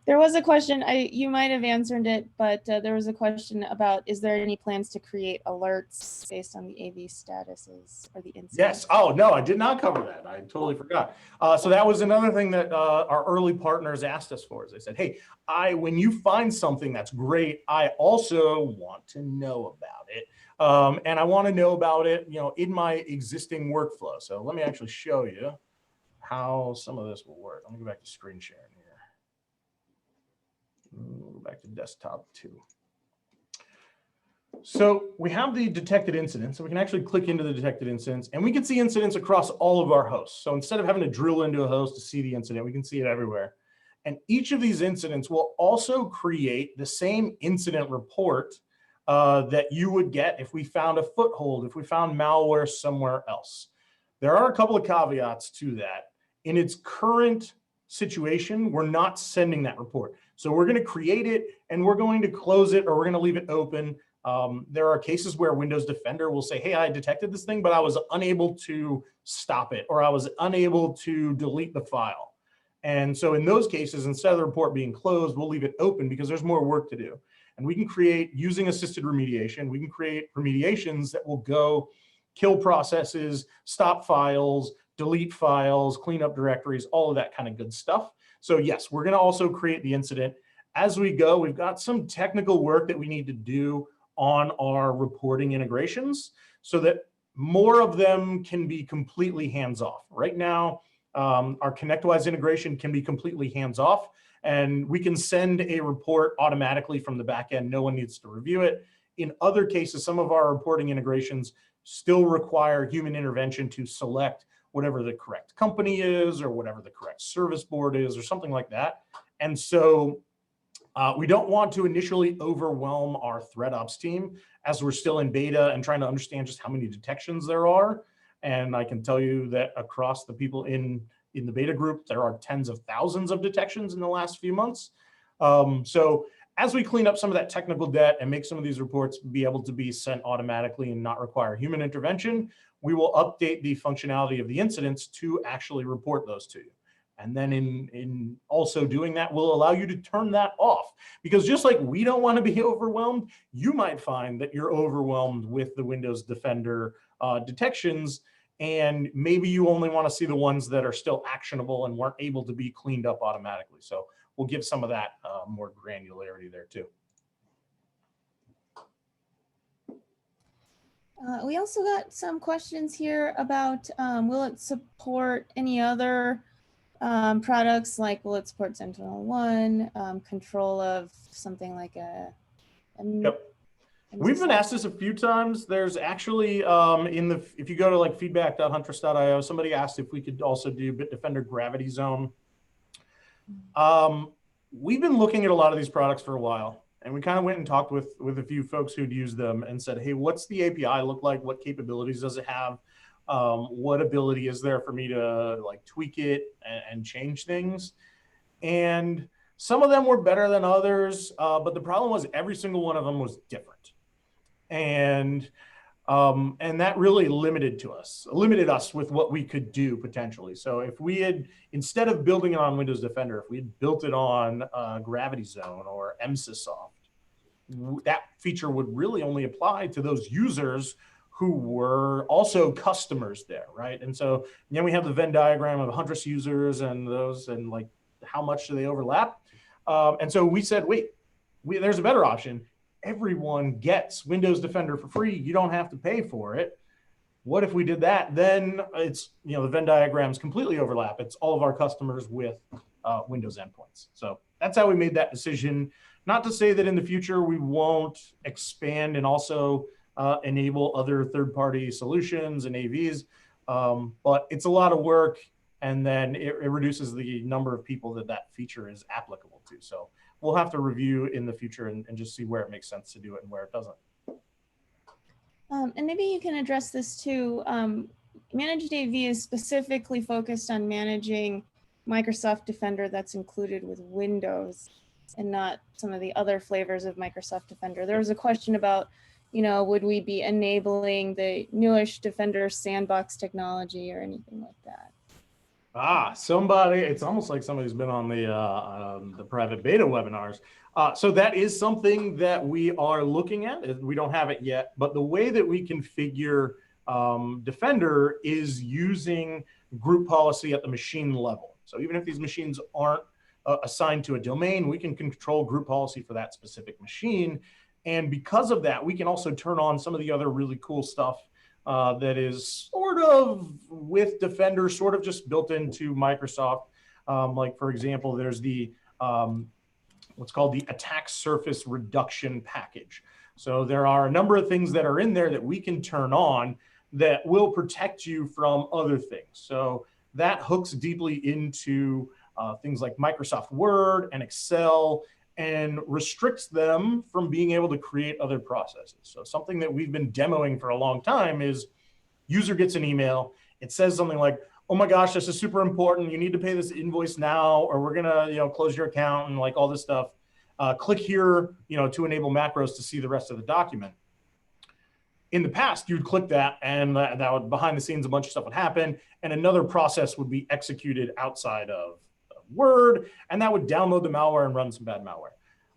there was a question, you might have answered it, but there was a question about, is there any plans to create alerts based on the AV statuses or the incidents? Yes. Oh, no, I did not cover that. I totally forgot. So that was another thing that our early partners asked us for. Is they said, hey, when you find something that's great, I also want to know about it. And I want to know about it, in my existing workflow. So let me actually show you how some of this will work. Let me go back to screen sharing here. We'll go back to desktop 2. So we have the detected incidents, so we can actually click into the detected incidents, and we can see incidents across all of our hosts. So instead of having to drill into a host to see the incident, we can see it everywhere. And each of these incidents will also create the same incident report that you would get if we found a foothold, if we found malware somewhere else. There are a couple of caveats to that. In its current situation, we're not sending that report. So we're going to create it and we're going to close it, or we're going to leave it open. There are cases where Windows Defender will say, hey, I detected this thing, but I was unable to stop it, or I was unable to delete the file. And so in those cases, instead of the report being closed, we'll leave it open because there's more work to do. And we can create, using assisted remediation, we can create remediations that will go kill processes, stop files, delete files, clean up directories, all of that kind of good stuff. So yes, we're going to also create the incident. As we go, we've got some technical work that we need to do on our reporting integrations so that more of them can be completely hands-off. Right now, our ConnectWise integration can be completely hands-off, and we can send a report automatically from the back end. No one needs to review it. In other cases, some of our reporting integrations still require human intervention to select whatever the correct company is or whatever the correct service board is or something like that. And so we don't want to initially overwhelm our threat ops team as we're still in beta and trying to understand just how many detections there are. And I can tell you that across the people in the beta group, there are tens of thousands of detections in the last few months. So as we clean up some of that technical debt and make some of these reports be able to be sent automatically and not require human intervention, we will update the functionality of the incidents to actually report those to you. And then in also doing that, will allow you to turn that off. Because just like we don't want to be overwhelmed, you might find that you're overwhelmed with the Windows Defender detections, and maybe you only want to see the ones that are still actionable and weren't able to be cleaned up automatically. So we'll give some of that more granularity there too. We also got some questions here about will it support any other products, like will it support SentinelOne, control of something like a Yep. We've been asked this a few times. There's actually if you go to like feedback.huntress.io, somebody asked if we could also do Bitdefender Gravity Zone. We've been looking at a lot of these products for a while, and we kind of went and talked with a few folks who'd used them and said, hey, what's the API look like? What capabilities does it have? What ability is there for me to like tweak it and change things? And some of them were better than others, but the problem was every single one of them was different. And that really limited us with what we could do potentially. So if we had, instead of building it on Windows Defender, if we had built it on Gravity Zone or MSysSoft, that feature would really only apply to those users who were also customers there, right? And so then we have the Venn diagram of Huntress users and those, and like how much do they overlap? And so we said, wait, there's a better option. Everyone gets Windows Defender for free. You don't have to pay for it. What if we did that? Then it's, the Venn diagrams completely overlap. It's all of our customers with Windows endpoints. So that's how we made that decision. Not to say that in the future we won't expand and also enable other third-party solutions and AVs, but it's a lot of work, and then it reduces the number of people that feature is applicable to. So we'll have to review in the future and just see where it makes sense to do it and where it doesn't. And maybe you can address this too. Managed AV is specifically focused on managing Microsoft Defender that's included with Windows and not some of the other flavors of Microsoft Defender. There was a question about, would we be enabling the newish Defender sandbox technology or anything like that? It's almost like somebody's been on the private beta webinars. So that is something that we are looking at. We don't have it yet, but the way that we configure Defender is using group policy at the machine level. So even if these machines aren't assigned to a domain, we can control group policy for that specific machine. And because of that, we can also turn on some of the other really cool stuff that is sort of with Defender, sort of just built into Microsoft. Like, for example, there's the what's called the attack surface reduction package. So there are a number of things that are in there that we can turn on that will protect you from other things. So that hooks deeply into things like Microsoft Word and Excel, and restricts them from being able to create other processes. So something that we've been demoing for a long time is user gets an email. It says something like, oh my gosh, this is super important. You need to pay this invoice now, or we're gonna close your account and like all this stuff. Click here to enable macros to see the rest of the document. In the past, you'd click that and that would, behind the scenes, a bunch of stuff would happen and another process would be executed outside of Word, and that would download the malware and run some bad malware.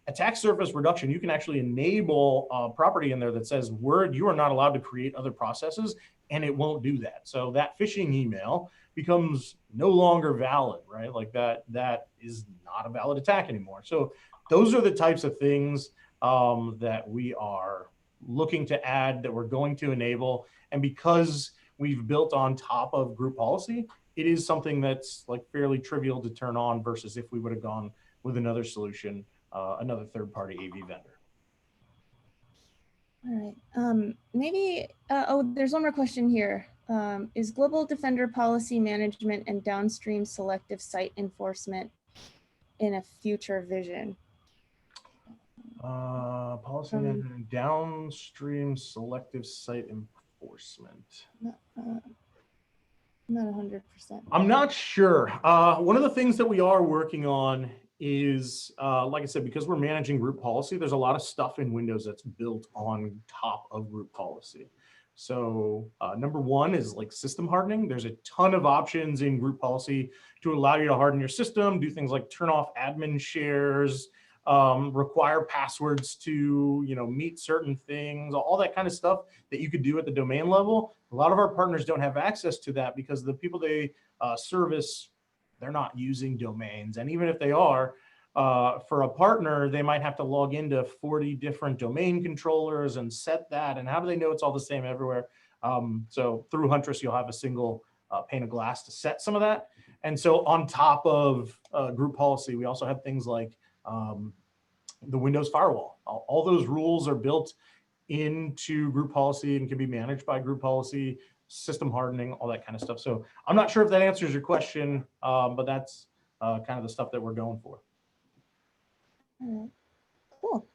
attack surface reduction, you can actually enable a property in there that says you are not allowed to create other processes, and it won't do that. So that phishing email becomes no longer valid, right? Like that is not a valid attack anymore. So those are the types of things that we are looking to add, that we're going to enable. And because we've built on top of group policy, it is something that's like fairly trivial to turn on versus if we would have gone with another solution, another third-party AV vendor. All right. Maybe, there's one more question here. Is Global Defender policy management and downstream selective site enforcement in a future vision? Policy management and downstream selective site enforcement. Not 100%. I'm not sure. One of the things that we are working on is, like I said, because we're managing group policy, there's a lot of stuff in Windows that's built on top of group policy. So number one is like system hardening. There's a ton of options in group policy to allow you to harden your system, do things like turn off admin shares, require passwords to, meet certain things, all that kind of stuff that you could do at the domain level. A lot of our partners don't have access to that because the people they service, they're not using domains. And even if they are, for a partner, they might have to log into 40 different domain controllers and set that. And how do they know it's all the same everywhere? So through Huntress, you'll have a single pane of glass to set some of that. And so on top of group policy, we also have things like the Windows firewall. All those rules are built into group policy and can be managed by group policy, system hardening, all that kind of stuff. So I'm not sure if that answers your question, but that's kind of the stuff that we're going for. All right. Cool.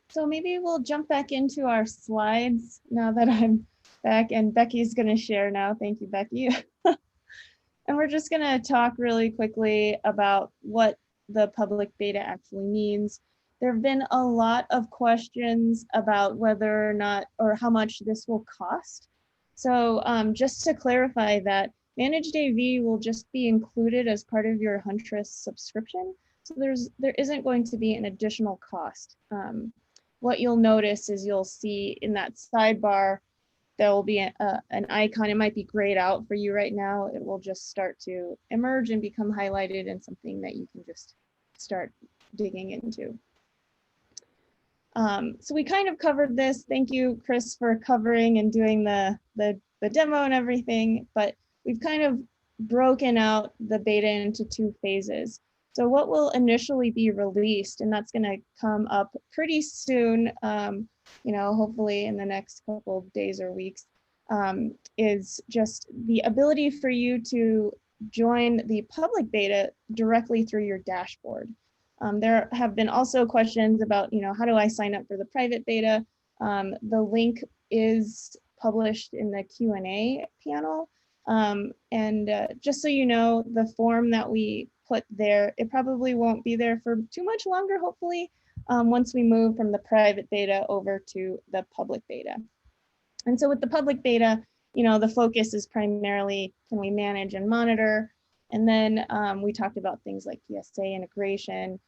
So maybe we'll jump back into our slides now that I'm back, and Becky's going to share now. Thank you, Becky. And we're just going to talk really quickly about what the public beta actually means. There have been a lot of questions about whether or not or how much this will cost. So just to clarify that, Managed AV will just be included as part of your Huntress subscription. So there isn't going to be an additional cost. What you'll notice is you'll see in that sidebar, there will be an icon. It might be grayed out for you right now. It will just start to emerge and become highlighted and something that you can just start digging into. So we kind of covered this. Thank you, Chris, for covering and doing the demo and everything, but we've kind of broken out the beta into two phases. So what will initially be released, and that's going to come up pretty soon, hopefully in the next couple of days or weeks, is just the ability for you to join the public beta directly through your dashboard. There have been also questions about, how do I sign up for the private beta? The link is published in the Q&A panel. Just so you know, the form that we put there, it probably won't be there for too much longer, hopefully, once we move from the private beta over to the public beta. And so with the public beta, the focus is primarily, can we manage and monitor? And then we talked about things like PSA integration,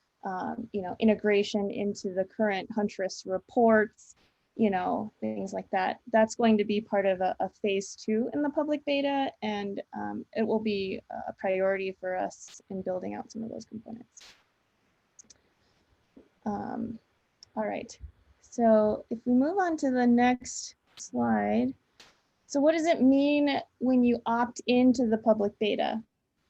integration into the current Huntress reports, things like that. That's going to be part of a phase 2 in the public beta, and it will be a priority for us in building out some of those components. All right, so if we move on to the next slide. So what does it mean when you opt into the public beta?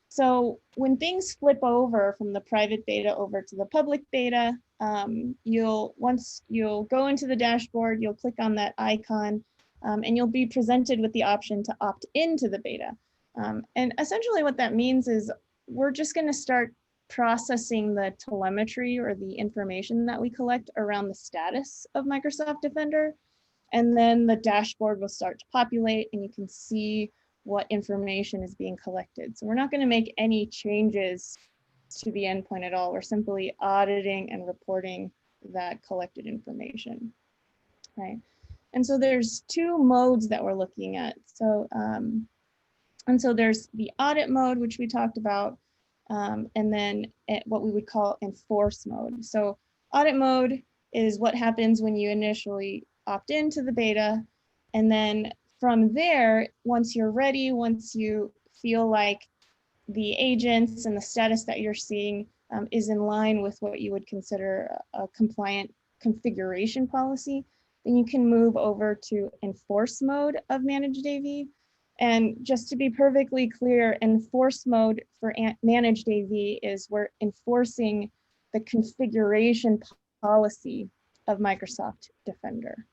So when things flip over from the private beta over to the public beta, once you'll go into the dashboard, you'll click on that icon, and you'll be presented with the option to opt into the beta. And essentially what that means is we're just going to start processing the telemetry or the information that we collect around the status of Microsoft Defender. And then the dashboard will start to populate and you can see what information is being collected. So we're not going to make any changes to the endpoint at all. We're simply auditing and reporting that collected information, right? And so there's two modes that we're looking at. So, and so there's the audit mode, which we talked about, and then what we would call enforce mode. So audit mode is what happens when you initially opt into the beta. And then from there, once you're ready, once you feel like the agents and the status that you're seeing is in line with what you would consider a compliant configuration policy, then you can move over to enforce mode of managed AV. And just to be perfectly clear, enforce mode for managed AV is we're enforcing the configuration policy of Microsoft Defender.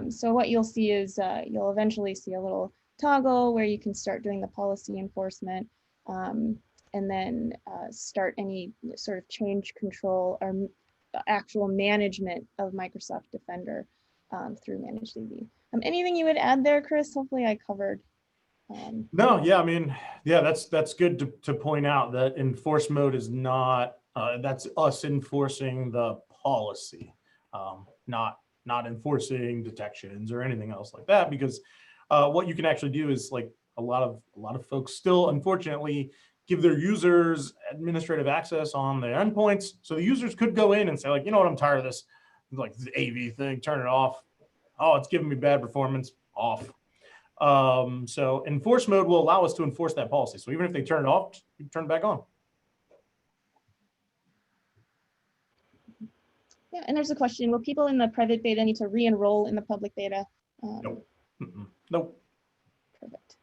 So what you'll see is you'll eventually see a little toggle where you can start doing the policy enforcement and then start any sort of change control or actual management of Microsoft Defender through managed AV. Anything you would add there, Chris? Hopefully I covered. No, yeah, I mean, yeah, that's good to point out that enforce mode is not, that's us enforcing the policy, not enforcing detections or anything else like that, because what you can actually do is, like, a lot of folks still unfortunately give their users administrative access on their endpoints. So the users could go in and say, like, you know what, I'm tired of this, like, the AV thing, turn it off. Oh, it's giving me bad performance, off. So enforce mode will allow us to enforce that policy. So even if they turn it off, you can turn it back on. Yeah, and there's a question, will people in the private beta need to re-enroll in the public beta? Nope. Nope. Perfect.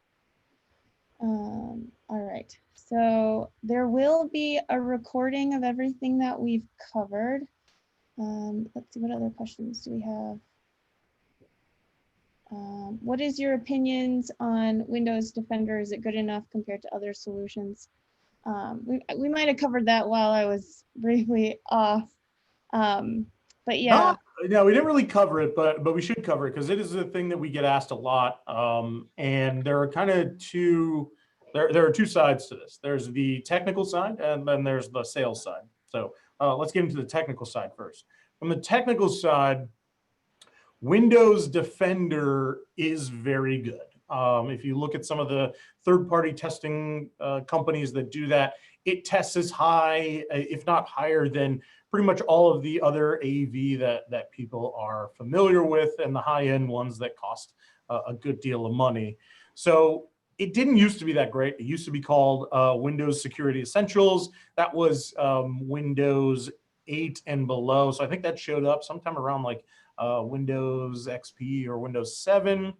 All right, so there will be a recording of everything that we've covered. Let's see, what other questions do we have? What is your opinions on Windows Defender? Is it good enough compared to other solutions? We might have covered that while I was briefly off. But yeah. No, we didn't really cover it, but we should cover it because it is a thing that we get asked a lot. And there are kind of there are two sides to this. There's the technical side and then there's the sales side. So let's get into the technical side first. From the technical side, Windows Defender is very good. If you look at some of the third-party testing companies that do that, it tests as high, if not higher, than pretty much all of the other AV that people are familiar with, and the high-end ones that cost a good deal of money. So it didn't used to be that great. It used to be called Windows Security Essentials. That was Windows 8 and below. So I think that showed up sometime around like Windows XP or Windows 7.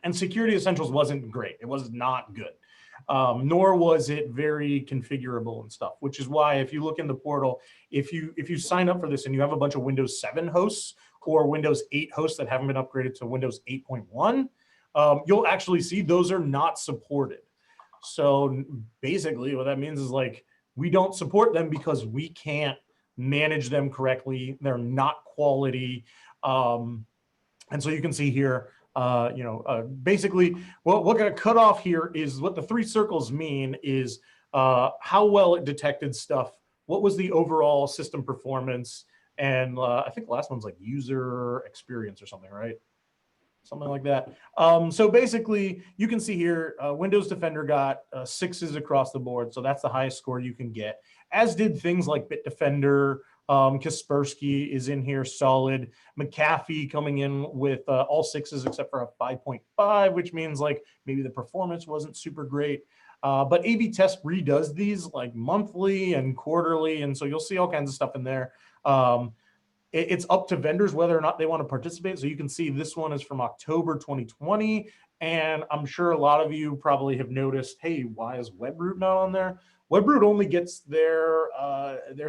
And Security Essentials wasn't great. It was not good. Nor was it very configurable and stuff, which is why if you look in the portal, if you sign up for this and you have a bunch of Windows 7 hosts or Windows 8 hosts that haven't been upgraded to Windows 8.1, you'll actually see those are not supported. So basically what that means is, like, we don't support them because we can't manage them correctly. They're not quality. And so you can see here, basically what got cut off here is what the three circles mean is how well it detected stuff, what was the overall system performance, and I think the last one's like user experience or something, right? Something like that. So basically, you can see here, Windows Defender got 6s across the board. So that's the highest score you can get, as did things like Bitdefender. Kaspersky is in here solid. McAfee coming in with all 6s except for a 5.5, which means like maybe the performance wasn't super great. But AV Test redoes these like monthly and quarterly. And so you'll see all kinds of stuff in there. It's up to vendors whether or not they want to participate. So you can see this one is from October 2020. And I'm sure a lot of you probably have noticed, hey, why is Webroot not on there? Webroot only gets their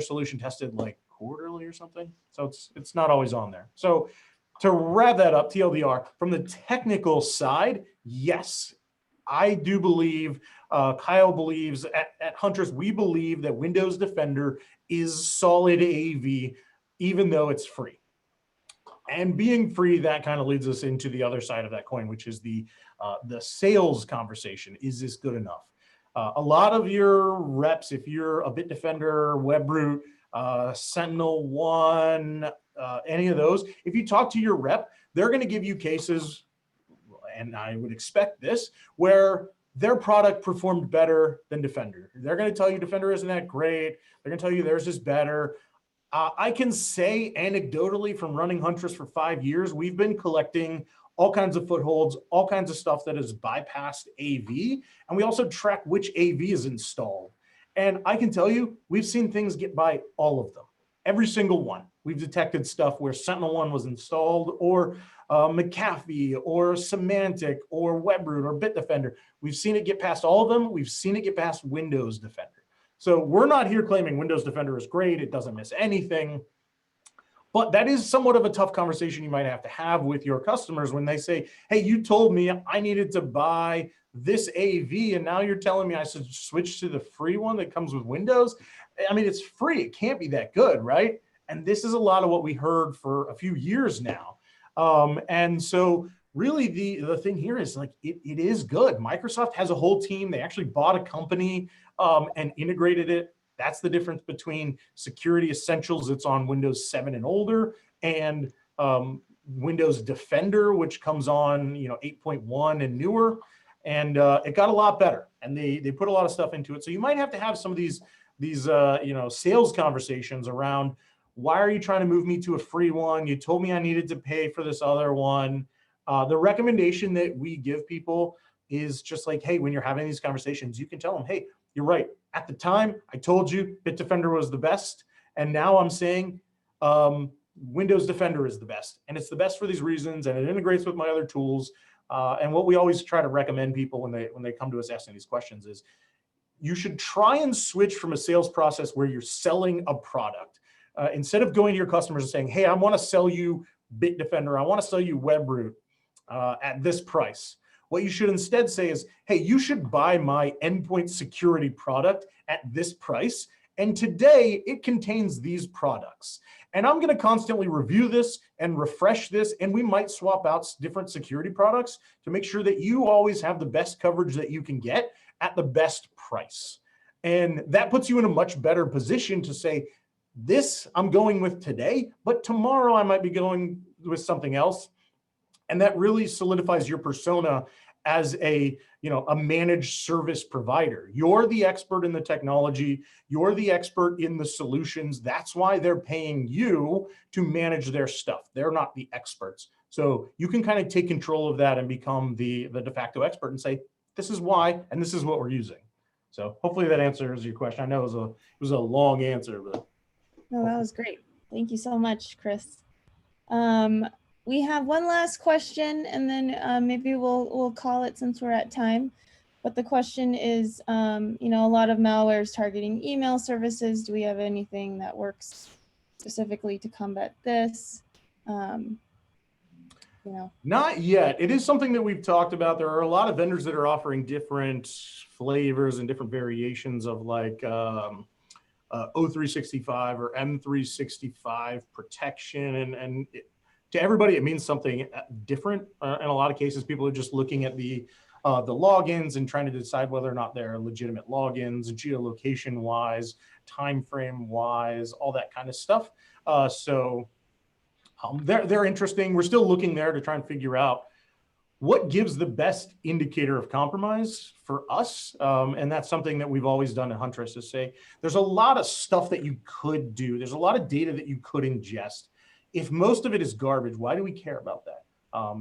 solution tested like quarterly or something. So it's not always on there. So to wrap that up, TLDR, from the technical side, yes, I do believe, Kyle believes, at Huntress, we believe that Windows Defender is solid AV, even though it's free. And being free, that kind of leads us into the other side of that coin, which is the sales conversation. Is this good enough? A lot of your reps, if you're a Bitdefender, Webroot, SentinelOne, any of those, if you talk to your rep, they're going to give you cases, and I would expect this, where their product performed better than Defender. They're going to tell you Defender isn't that great. They're going to tell you theirs is better. I can say anecdotally from running Huntress for 5 years, we've been collecting all kinds of footholds, all kinds of stuff that has bypassed AV. And we also track which AV is installed. And I can tell you, we've seen things get by all of them. Every single one. We've detected stuff where SentinelOne was installed, or McAfee, or Symantec, or Webroot, or Bitdefender. We've seen it get past all of them. We've seen it get past Windows Defender. So we're not here claiming Windows Defender is great. It doesn't miss anything. But that is somewhat of a tough conversation you might have to have with your customers when they say, hey, you told me I needed to buy this AV, and now you're telling me I should switch to the free one that comes with Windows. I mean, it's free. It can't be that good, right? And this is a lot of what we heard for a few years now. And so really the thing here is like, it is good. Microsoft has a whole team. They actually bought a company and integrated it. That's the difference between Security Essentials that's on Windows 7 and older, and Windows Defender, which comes on 8.1 and newer. And it got a lot better, and they put a lot of stuff into it. So you might have to have some of these sales conversations around, why are you trying to move me to a free one? You told me I needed to pay for this other one. The recommendation that we give people is just like, hey, when you're having these conversations, you can tell them, hey, you're right. At the time, I told you Bitdefender was the best, and now I'm saying Windows Defender is the best, and it's the best for these reasons, and it integrates with my other tools. And what we always try to recommend people when they come to us asking these questions is, you should try and switch from a sales process where you're selling a product. Instead of going to your customers and saying, hey, I want to sell you Bitdefender, I want to sell you Webroot at this price. What you should instead say is, hey, you should buy my endpoint security product at this price. And today it contains these products. And I'm going to constantly review this and refresh this. And we might swap out different security products to make sure that you always have the best coverage that you can get at the best price. And that puts you in a much better position to say, this I'm going with today, but tomorrow I might be going with something else. And that really solidifies your persona as a managed service provider. You're the expert in the technology. You're the expert in the solutions. That's why they're paying you to manage their stuff. They're not the experts. So you can kind of take control of that and become the de facto expert and say, this is why, and this is what we're using. So hopefully that answers your question. I know it was a long answer, but. No, that was great. Thank you so much, Chris. We have one last question, and then maybe we'll call it since we're at time. But the question is, a lot of malware is targeting email services. Do we have anything that works specifically to combat this? Not yet. It is something that we've talked about. There are a lot of vendors that are offering different flavors and different variations of like O365 or M365 protection, and to everybody, it means something different. In a lot of cases, people are just looking at the logins and trying to decide whether or not they're legitimate logins, geolocation-wise, time frame-wise, all that kind of stuff. They're interesting. We're still looking there to try and figure out what gives the best indicator of compromise for us. And that's something that we've always done at Huntress, is say, there's a lot of stuff that you could do. There's a lot of data that you could ingest. If most of it is garbage, why do we care about that?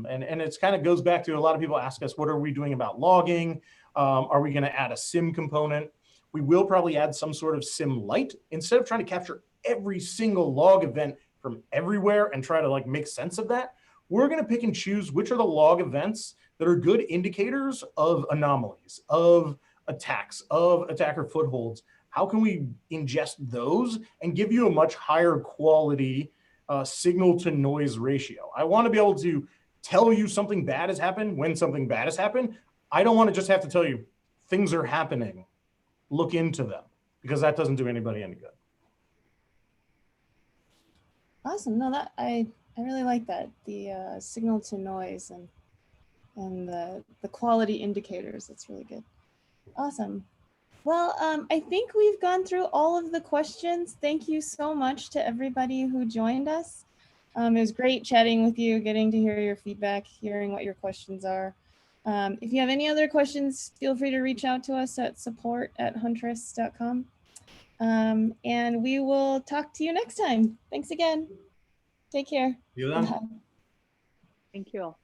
And it's kind of goes back to, a lot of people ask us, what are we doing about logging? Are we going to add a SIM component? We will probably add some sort of SIM light. Instead of trying to capture every single log event from everywhere and try to like make sense of that, we're going to pick and choose which are the log events that are good indicators of anomalies, of attacks, of attacker footholds. How can we ingest those and give you a much higher quality signal to noise ratio? I want to be able to tell you something bad has happened when something bad has happened. I don't want to just have to tell you things are happening, look into them, because that doesn't do anybody any good. Awesome. No, that I really like that. The signal to noise and the quality indicators. That's really good. Awesome. Well, I think we've gone through all of the questions. Thank you so much to everybody who joined us. It was great chatting with you, getting to hear your feedback, hearing what your questions are. If you have any other questions, feel free to reach out to us at support@huntress.com. And we will talk to you next time. Thanks again. Take care. You then. Bye. Thank you all.